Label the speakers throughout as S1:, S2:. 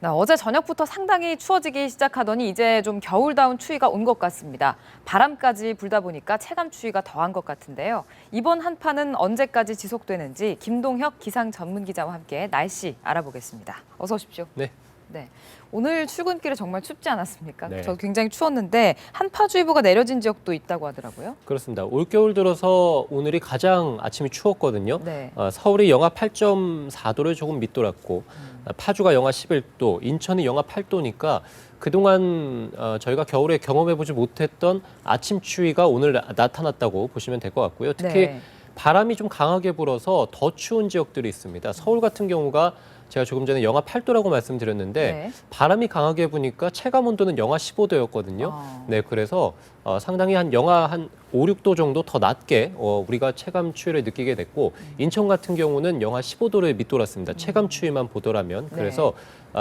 S1: 어제 저녁부터 상당히 추워지기 시작하더니 이제 좀 겨울다운 추위가 온 것 같습니다. 바람까지 불다 보니까 체감 추위가 더한 것 같은데요. 이번 한파는 언제까지 지속되는지 김동혁 기상 전문 기자와 함께 날씨 알아보겠습니다. 어서 오십시오.
S2: 네.
S1: 네. 오늘 출근길에 정말 춥지 않았습니까?
S2: 네.
S1: 저 굉장히 추웠는데 한파주의보가 내려진 지역도 있다고 하더라고요.
S2: 그렇습니다. 올겨울 들어서 오늘이 가장 아침이 추웠거든요.
S1: 네.
S2: 서울이 영하 8.4도를 조금 밑돌았고 파주가 영하 11도, 인천이 영하 8도니까 그동안 저희가 겨울에 경험해보지 못했던 아침 추위가 오늘 나타났다고 보시면 될 것 같고요. 특히
S1: 네.
S2: 바람이 좀 강하게 불어서 더 추운 지역들이 있습니다. 서울 같은 경우가 제가 조금 전에 영하 8도라고 말씀드렸는데
S1: 네.
S2: 바람이 강하게 부니까 체감 온도는 영하 15도였거든요. 네, 그래서 상당히 한 5, 6도 정도 더 낮게 우리가 체감 추위를 느끼게 됐고 인천 같은 경우는 영하 15도를 밑돌았습니다. 체감 추위만 보더라면. 그래서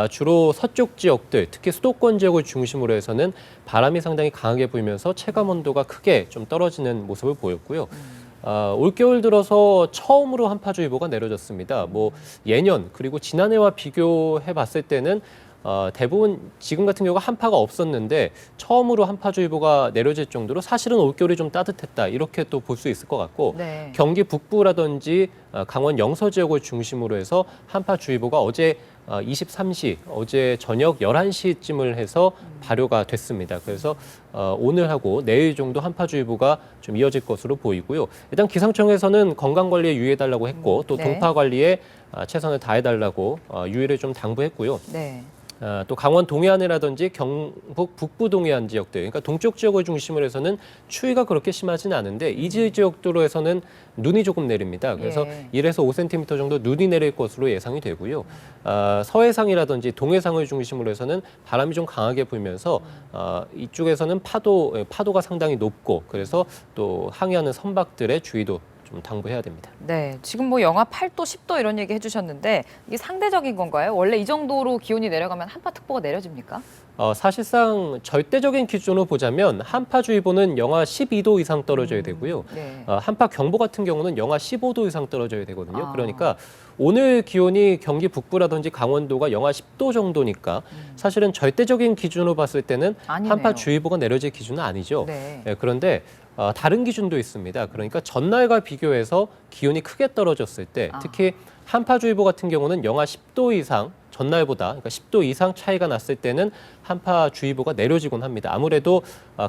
S2: 주로 서쪽 지역들, 특히 수도권 지역을 중심으로 해서는 바람이 상당히 강하게 불면서 체감 온도가 크게 좀 떨어지는 모습을 보였고요. 올겨울 들어서 처음으로 한파주의보가 내려졌습니다. 뭐 예년 그리고 지난해와 비교해 봤을 때는 대부분 지금 같은 경우가 한파가 없었는데 처음으로 한파주의보가 내려질 정도로 사실은 올겨울이 좀 따뜻했다 이렇게 또 볼 수 있을 것 같고
S1: 네.
S2: 경기 북부라든지 강원 영서 지역을 중심으로 해서 한파주의보가 어제 23시, 어제 저녁 11시쯤을 해서 발효가 됐습니다. 그래서 오늘하고 내일 정도 한파주의보가 좀 이어질 것으로 보이고요. 일단 기상청에서는 건강관리에 유의해달라고 했고 또
S1: 네.
S2: 동파관리에 최선을 다해달라고 유의를 좀 당부했고요.
S1: 네.
S2: 또 강원 동해안이라든지 경북 북부 동해안 지역들, 그러니까 동쪽 지역을 중심으로 해서는 추위가 그렇게 심하지는 않은데 이 지역들로 해서는 눈이 조금 내립니다. 그래서
S1: 예.
S2: 1에서 5cm 정도 눈이 내릴 것으로 예상이 되고요. 서해상이라든지 동해상을 중심으로 해서는 바람이 좀 강하게 불면서 이쪽에서는 파도가 상당히 높고 그래서 또 항해하는 선박들의 주의도 좀 당부해야 됩니다.
S1: 네, 지금 뭐 영하 8도, 10도 이런 얘기 해주셨는데 이게 상대적인 건가요? 원래 이 정도로 기온이 내려가면 한파특보가 내려집니까?
S2: 사실상 절대적인 기준으로 보자면 한파주의보는 영하 12도 이상 떨어져야 되고요.
S1: 네.
S2: 한파경보 같은 경우는 영하 15도 이상 떨어져야 되거든요.
S1: 아.
S2: 그러니까 오늘 기온이 경기 북부라든지 강원도가 영하 10도 정도니까 사실은 절대적인 기준으로 봤을 때는
S1: 아니네요.
S2: 한파주의보가 내려질 기준은 아니죠.
S1: 네.
S2: 그런데 다른 기준도 있습니다. 그러니까 전날과 비교해서 기온이 크게 떨어졌을 때 특히 한파주의보 같은 경우는 영하 10도 이상 전날보다 그러니까 10도 이상 차이가 났을 때는 한파주의보가 내려지곤 합니다. 아무래도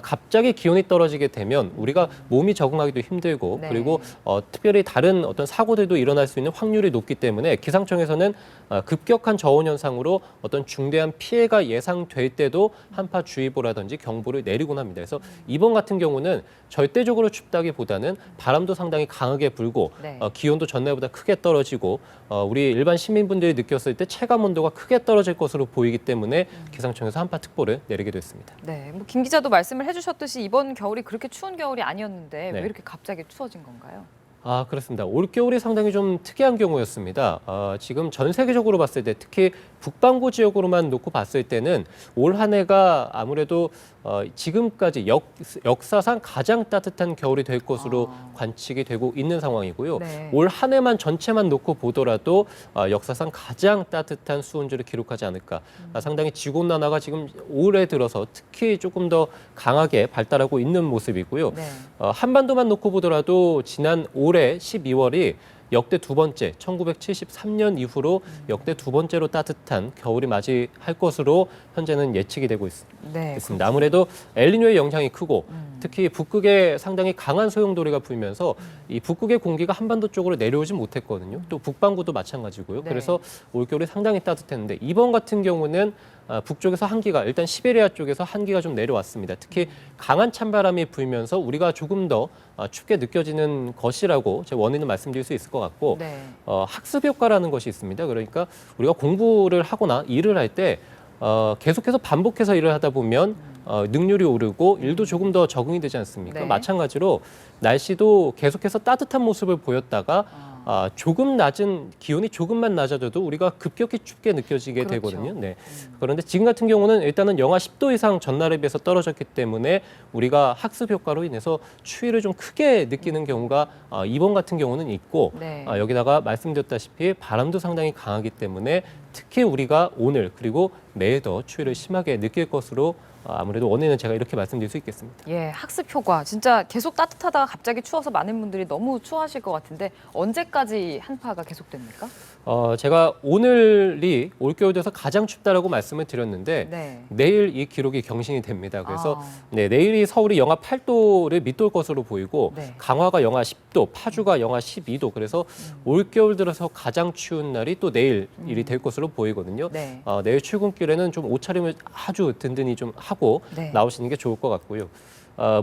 S2: 갑자기 기온이 떨어지게 되면 우리가 몸이 적응하기도 힘들고
S1: 네.
S2: 그리고 특별히 다른 어떤 사고들도 일어날 수 있는 확률이 높기 때문에 기상청에서는 급격한 저온 현상으로 어떤 중대한 피해가 예상될 때도 한파주의보라든지 경보를 내리곤 합니다. 그래서 이번 같은 경우는 절대적으로 춥다기보다는 바람도 상당히 강하게 불고
S1: 네.
S2: 기온도 전날보다 크게 떨어지고 우리 일반 시민분들이 느꼈을 때 체감 온도가 크게 떨어질 것으로 보이기 때문에 기상청에서 한파특보를 내리게 됐습니다.
S1: 네, 뭐 김 기자도 말씀을 해주셨듯이 이번 겨울이 그렇게 추운 겨울이 아니었는데
S2: 네.
S1: 왜 이렇게 갑자기 추워진 건가요?
S2: 그렇습니다. 올겨울이 상당히 좀 특이한 경우였습니다. 지금 전 세계적으로 봤을 때 특히 북반구 지역으로만 놓고 봤을 때는 올 한 해가 아무래도 지금까지 역사상 가장 따뜻한 겨울이 될 것으로 관측이 되고 있는 상황이고요.
S1: 네.
S2: 올 한 해만 전체만 놓고 보더라도 역사상 가장 따뜻한 수온주를 기록하지 않을까. 상당히 지구온난화가 지금 올해 들어서 특히 조금 더 강하게 발달하고 있는 모습이고요.
S1: 네.
S2: 한반도만 놓고 보더라도 지난 올해 12월이 역대 두 번째, 1973년 이후로 역대 두 번째로 따뜻한 겨울이 맞이할 것으로 현재는 예측이 되고
S1: 네,
S2: 있습니다. 아무래도 엘니뇨의 영향이 크고 특히 북극에 상당히 강한 소용돌이가 불면서 이 북극의 공기가 한반도 쪽으로 내려오지 못했거든요. 또 북반구도 마찬가지고요.
S1: 네.
S2: 그래서 올겨울이 상당히 따뜻했는데 이번 같은 경우는 북쪽에서 한기가 일단 시베리아 쪽에서 한기가 좀 내려왔습니다. 특히 강한 찬바람이 불면서 우리가 조금 더 춥게 느껴지는 것이라고 제 원인을 말씀드릴 수 있을 것 같고
S1: 네.
S2: 학습 효과라는 것이 있습니다. 그러니까 우리가 공부를 하거나 일을 할 때 계속해서 반복해서 일을 하다 보면 능률이 오르고 일도 조금 더 적응이 되지 않습니까?
S1: 네.
S2: 마찬가지로 날씨도 계속해서 따뜻한 모습을 보였다가 조금 낮은 기온이 조금만 낮아져도 우리가 급격히 춥게 느껴지게
S1: 그렇죠.
S2: 되거든요. 네. 그런데 지금 같은 경우는 일단은 영하 10도 이상 전날에 비해서 떨어졌기 때문에 우리가 학습 효과로 인해서 추위를 좀 크게 느끼는 경우가 이번 같은 경우는 있고
S1: 네.
S2: 여기다가 말씀드렸다시피 바람도 상당히 강하기 때문에 특히 우리가 오늘 그리고 내일 더 추위를 심하게 느낄 것으로 아무래도 원인은 제가 이렇게 말씀드릴 수 있겠습니다.
S1: 예, 학습 효과. 진짜 계속 따뜻하다가 갑자기 추워서 많은 분들이 너무 추워하실 것 같은데 언제까지 한파가 계속됩니까?
S2: 제가 오늘이 올겨울 돼서 가장 춥다라고 말씀을 드렸는데
S1: 네.
S2: 내일 이 기록이 경신이 됩니다. 그래서 네, 내일이 서울이 영하 8도를 밑돌 것으로 보이고
S1: 네.
S2: 강화가 영하 10도, 파주가 영하 12도. 그래서 올겨울 들어서 가장 추운 날이 또 내일이 될 것으로 보이거든요.
S1: 네.
S2: 내일 출근길에는 좀 옷차림을 아주 든든히 좀 하고
S1: 네.
S2: 나오시는 게 좋을 것 같고요.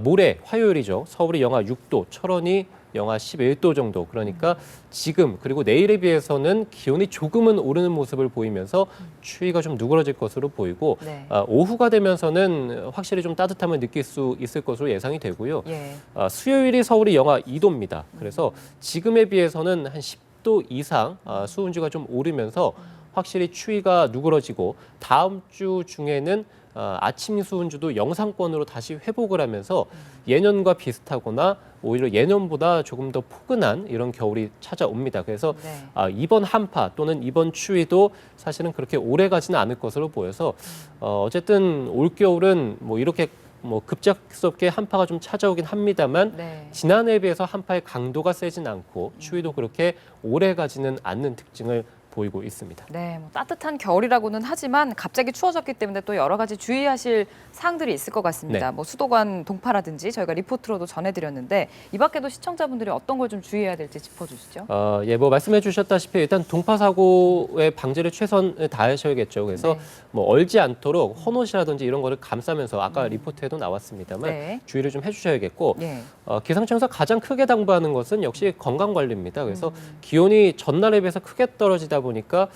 S2: 모레 화요일이죠. 서울이 영하 6도, 철원이 영하 11도 정도. 그러니까 지금 그리고 내일에 비해서는 기온이 조금은 오르는 모습을 보이면서 추위가 좀 누그러질 것으로 보이고
S1: 네.
S2: 오후가 되면서는 확실히 좀 따뜻함을 느낄 수 있을 것으로 예상이 되고요.
S1: 예.
S2: 수요일이 서울이 영하 2도입니다. 그래서 지금에 비해서는 한 10도 이상 수온지가 좀 오르면서 확실히 추위가 누그러지고 다음 주 중에는 아침 수온주도 영상권으로 다시 회복을 하면서 예년과 비슷하거나 오히려 예년보다 조금 더 포근한 이런 겨울이 찾아옵니다. 그래서
S1: 네.
S2: 이번 한파 또는 이번 추위도 사실은 그렇게 오래 가지는 않을 것으로 보여서 어쨌든 올겨울은 뭐 이렇게 뭐 급작스럽게 한파가 좀 찾아오긴 합니다만
S1: 네.
S2: 지난해에 비해서 한파의 강도가 세진 않고 추위도 그렇게 오래 가지는 않는 특징을 보이고 있습니다.
S1: 네, 뭐 따뜻한 겨울이라고는 하지만 갑자기 추워졌기 때문에 또 여러 가지 주의하실 사항들이 있을 것 같습니다.
S2: 네.
S1: 뭐 수도관 동파라든지 저희가 리포트로도 전해드렸는데 이 밖에도 시청자분들이 어떤 걸 좀 주의해야 될지 짚어주시죠.
S2: 예, 뭐 말씀해 주셨다시피 일단 동파 사고의 방지를 최선을 다하셔야겠죠. 그래서
S1: 네.
S2: 뭐 얼지 않도록 헌옷이라든지 이런 거를 감싸면서 아까 리포트에도 나왔습니다만
S1: 네.
S2: 주의를 좀 해주셔야겠고
S1: 예.
S2: 기상청에서 가장 크게 당부하는 것은 역시 건강 관리입니다. 그래서 기온이 전날에 비해서 크게 떨어지다 보니까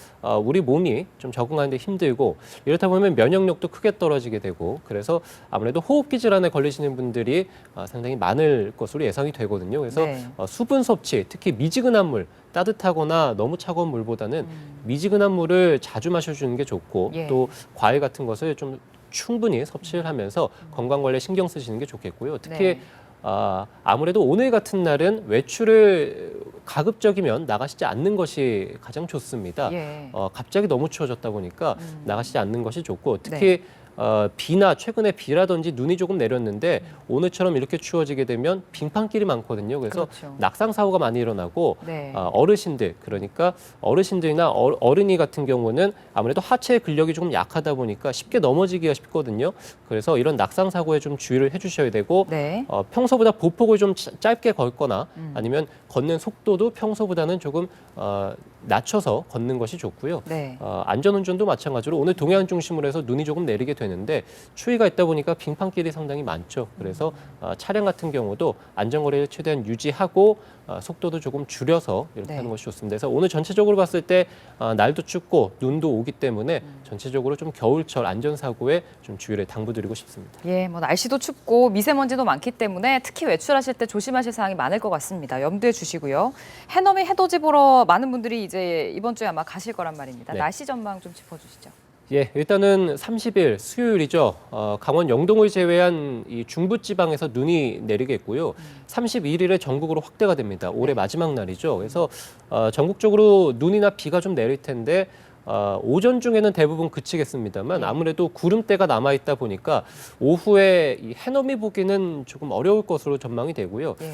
S2: 우리 몸이 좀 적응하는데 힘들고 이렇다 보면 면역력도 크게 떨어지게 되고 그래서 아무래도 호흡기 질환에 걸리시는 분들이 상당히 많을 것으로 예상이 되거든요. 그래서
S1: 네.
S2: 수분 섭취, 특히 미지근한 물, 따뜻하거나 너무 차가운 물보다는 미지근한 물을 자주 마셔주는 게 좋고
S1: 예.
S2: 또 과일 같은 것을 좀 충분히 섭취를 하면서 건강 관리에 신경 쓰시는 게 좋겠고요. 특히
S1: 네.
S2: 아무래도 오늘 같은 날은 외출을 가급적이면 나가시지 않는 것이 가장 좋습니다.
S1: 예.
S2: 갑자기 너무 추워졌다 보니까 나가시지 않는 것이 좋고 특히 비나 최근에 비라든지 눈이 조금 내렸는데 오늘처럼 이렇게 추워지게 되면 빙판길이 많거든요. 그래서
S1: 그렇죠.
S2: 낙상 사고가 많이 일어나고
S1: 네.
S2: 어르신들 그러니까 어르신들이나 어른이 같은 경우는 아무래도 하체 근력이 조금 약하다 보니까 쉽게 넘어지기가 쉽거든요. 그래서 이런 낙상 사고에 좀 주의를 해주셔야 되고
S1: 네.
S2: 평소보다 보폭을 좀 짧게 걷거나 아니면 걷는 속도도 평소보다는 조금 낮춰서 걷는 것이 좋고요.
S1: 네.
S2: 안전운전도 마찬가지로 오늘 동해안 중심으로 해서 눈이 조금 내리게 되는데 추위가 있다 보니까 빙판길이 상당히 많죠. 그래서 차량 같은 경우도 안전거리를 최대한 유지하고 속도도 조금 줄여서 이렇게
S1: 네.
S2: 하는 것이 좋습니다. 그래서 오늘 전체적으로 봤을 때 날도 춥고 눈도 오기 때문에 전체적으로 좀 겨울철 안전사고에 좀 주의를 당부드리고 싶습니다.
S1: 예, 뭐 날씨도 춥고 미세먼지도 많기 때문에 특히 외출하실 때 조심하실 사항이 많을 것 같습니다. 염두에 주시고요. 해넘이 해돋이 보러 많은 분들이 이제 이번 주에 아마 가실 거란 말입니다.
S2: 네.
S1: 날씨 전망 좀 짚어주시죠.
S2: 예, 일단은 30일 수요일이죠. 강원 영동을 제외한 이 중부지방에서 눈이 내리겠고요. 31일에 전국으로 확대가 됩니다. 올해 마지막 날이죠. 그래서 전국적으로 눈이나 비가 좀 내릴 텐데 오전 중에는 대부분 그치겠습니다만 아무래도 구름대가 남아 있다 보니까 오후에 이 해넘이 보기는 조금 어려울 것으로 전망이 되고요.
S1: 예.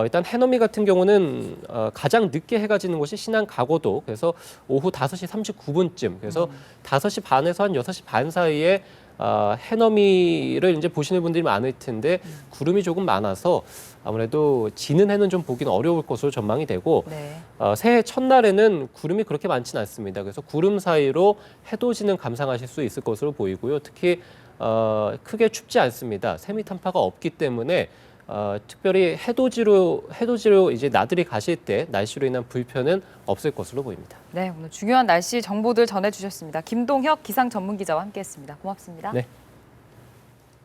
S2: 일단 해넘이 같은 경우는 가장 늦게 해가 지는 곳이 신안 가고도 그래서 오후 5시 39분쯤 그래서 5시 반에서 한 6시 반 사이에 해넘이를 이제 보시는 분들이 많을 텐데 구름이 조금 많아서 아무래도 지는 해는 좀 보기는 어려울 것으로 전망이 되고
S1: 네.
S2: 새해 첫날에는 구름이 그렇게 많지는 않습니다. 그래서 구름 사이로 해돋이는 감상하실 수 있을 것으로 보이고요. 특히 크게 춥지 않습니다. 세미 탄파가 없기 때문에 특별히 해돋이로 이제 나들이 가실 때 날씨로 인한 불편은 없을 것으로 보입니다.
S1: 네, 오늘 중요한 날씨 정보들 전해주셨습니다. 김동혁 기상 전문 기자와 함께했습니다. 고맙습니다.
S2: 네.